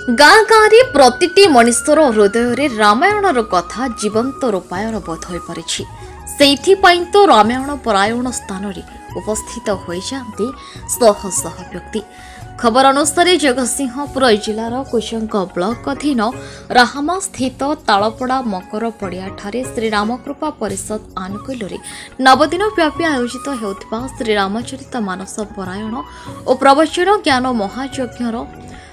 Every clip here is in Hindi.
गाँ गाँव प्रतिटी मनुष्यर हृदय रामायणर कथा जीवंत रूपायन बोध हो पारि तो रामायण परायण स्थान उपस्थित हो जाती शह शह व्यक्ति। खबर अनुसार जगतसिंहपुर जिलार कुशंक ब्लॉक अधीन राहामा स्थित तालपड़ा मकर पड़िया श्रीरामकृपा परिषद आनुकूल्य नवदिन व्यापी आयोजित होता श्रीरामचरित मानस परायण और प्रवचन ज्ञान महायज्ञर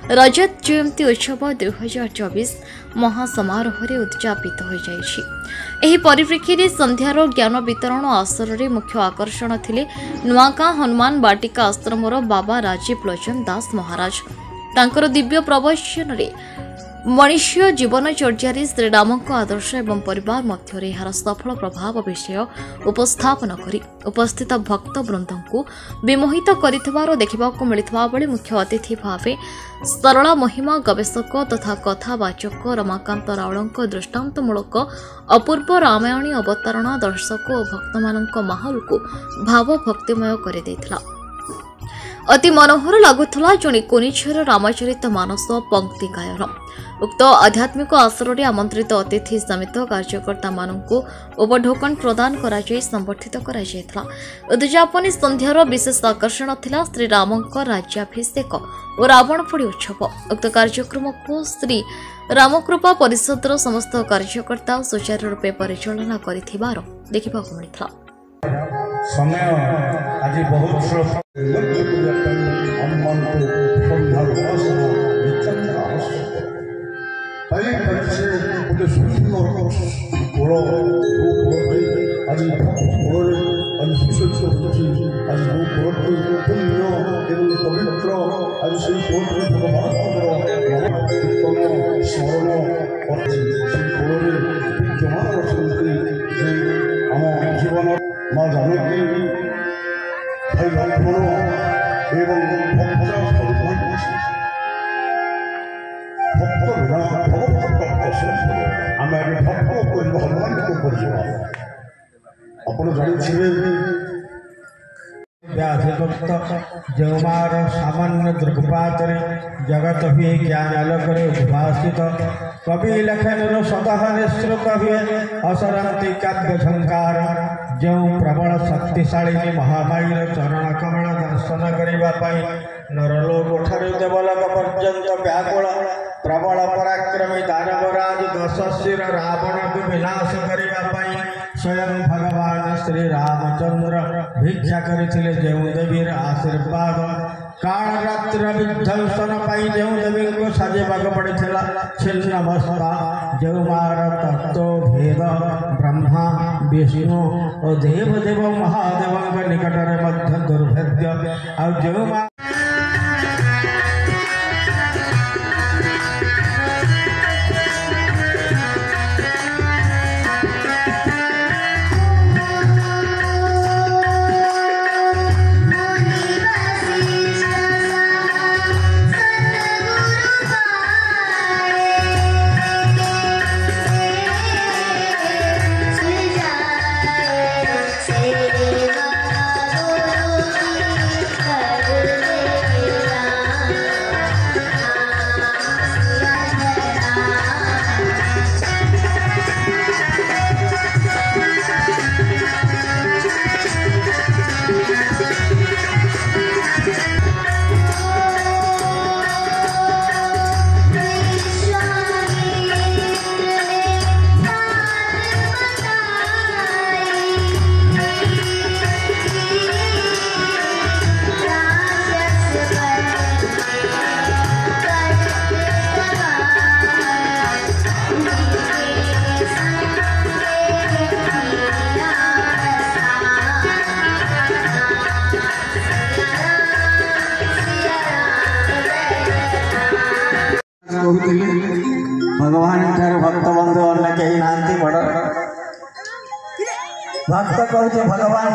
रजत जयंती उत्सव 2024 महासमारोह उद्यापित हो जाइछि। परिप्रेक्षी संध्यार ज्ञान वितरण आसर में मुख्य आकर्षण थिले नुआगाँ हनुमान बाटिका आश्रमर बाबा राजीव लोचन दास महाराज। तांकर दिव्य प्रवचन मनुष्य जीवनचर्या श्रीराम आदर्श एवं परिवार मध्य यार सफल प्रभाव विषय उपस्थापन करी उपस्थित भक्त वृंद को विमोहित कर देखा मिलता बेले मुख्य अतिथि भाव सरला महिमा गवेषक तथा कथावाचक रमाकांत रावल दृष्टांतमूलक अपूर्व रामायणी अवतारणा दर्शक और भक्त मान माहौल को भाव भक्तिमय कर अति मनोहर लगुला जड़े कोनिछर रामचरित मानस पंक्ति गायन। उक्त आध्यात्मिक आसर में आमंत्रित अतिथि समेत कार्यकर्ता मानू उपढोकन प्रदान कर संबर्धित उद्यापनी संध्यार विशेष आकर्षण थिला श्रीराम राज्याभिषेक और रावणपोड़ी उत्सव। उक्त कार्यक्रम को श्री रामकृपा परिषदर समस्त कार्यकर्ता सुचारू रूपे परिचालना कर देखा मिलता। समय आज बहुत जीवन माँ जानकी भाई लक्ष्मण एवं भक्त बिना भगवत आम भक्त को हनुमान को आप जानी व्याधिभक्त जमार सामान्य दृक्पात जगत भी ज्ञान आलोक उद्भाषित कवि लेखन स्वतः निश्रुत हुए असरंती काव्य झंकार जो प्रबल शक्तिशाली महामाई चरण कमल दर्शन करने नरलोक ठारू देवलोक पर्यंत व्याकुल प्रबल पराक्रमी दानवराज दशशिर रावण को विनाश करने स्वयं भगवान श्री रामचंद्र भिक्षा करथिले जेउ देवीर आशीर्वाद काल रात्र विध्वंसन पाई जेउ देवी को साजेबाक पड़िथिला छिन्नमस्ता जेउ मार तत्व भेद ब्रह्मा विष्णु और देवदेव महादेव निकट मध्य दुर्भेद्य और जेउ भगवान भक्त बंधु अन्य कहीं नांती बड़ भक्त कहते भगवान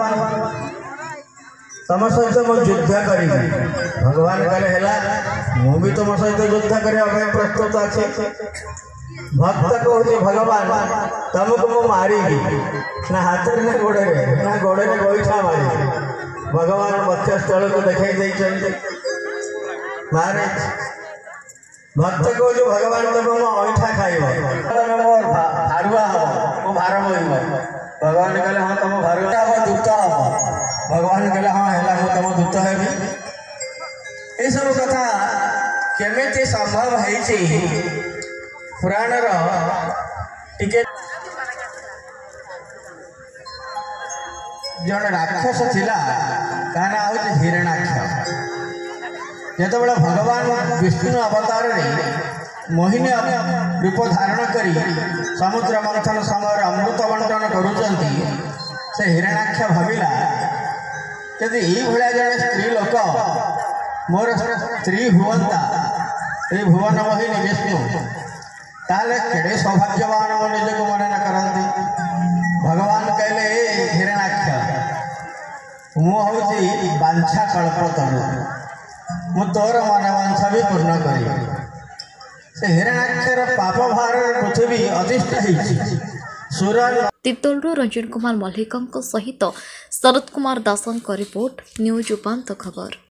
तुम सहित मुझे युद्ध करी भगवान कहे मुझे तुम सहित युद्ध करने प्रस्तुत अच्छे भक्त कहते भगवान तुमको मु मारी ना हाथ ना गोड़े गोईठा मारी भगवान वक्षस्थल को देखा महाराज भक्त को जो भगवान तब मो ऐठा खाइब तमे मोर भारुआ हो मो भार मोइब भगवान कहले हाँ तुम भारुआ हो दूत हो भगवान कहले हाँ हैला मो तुम दूत हेबी ए सब कथा केमिति संभव है पुराण टिके जन राक्षस थिला ता ना हो हिरणाक्ष जेतबेले भगवान विष्णु अवतार मोहिनी रूप धारण करी समुद्र मंथन समय अमृत बंटन करुचंती से हिरणाक्ष भाविला यदि यही भाया जड़े स्त्री लोक मोर स्त्री हुवंता ये भुवन मोहिनी विष्णु ताले केड़े सौभाग्यवान मो निज को मन न करती भगवान कहले हिरणाक्ष मु हूँ बांछा कल्पतरु मु तोर मन वांछा भी पूर्ण करी से हिरणाक्षर पाप भार पृथ्वी अधिष्ठ है सुर तितोलू रंजन कुमार मल्लिक सहित शरद कुमार दास रिपोर्ट न्यूज उपांत खबर।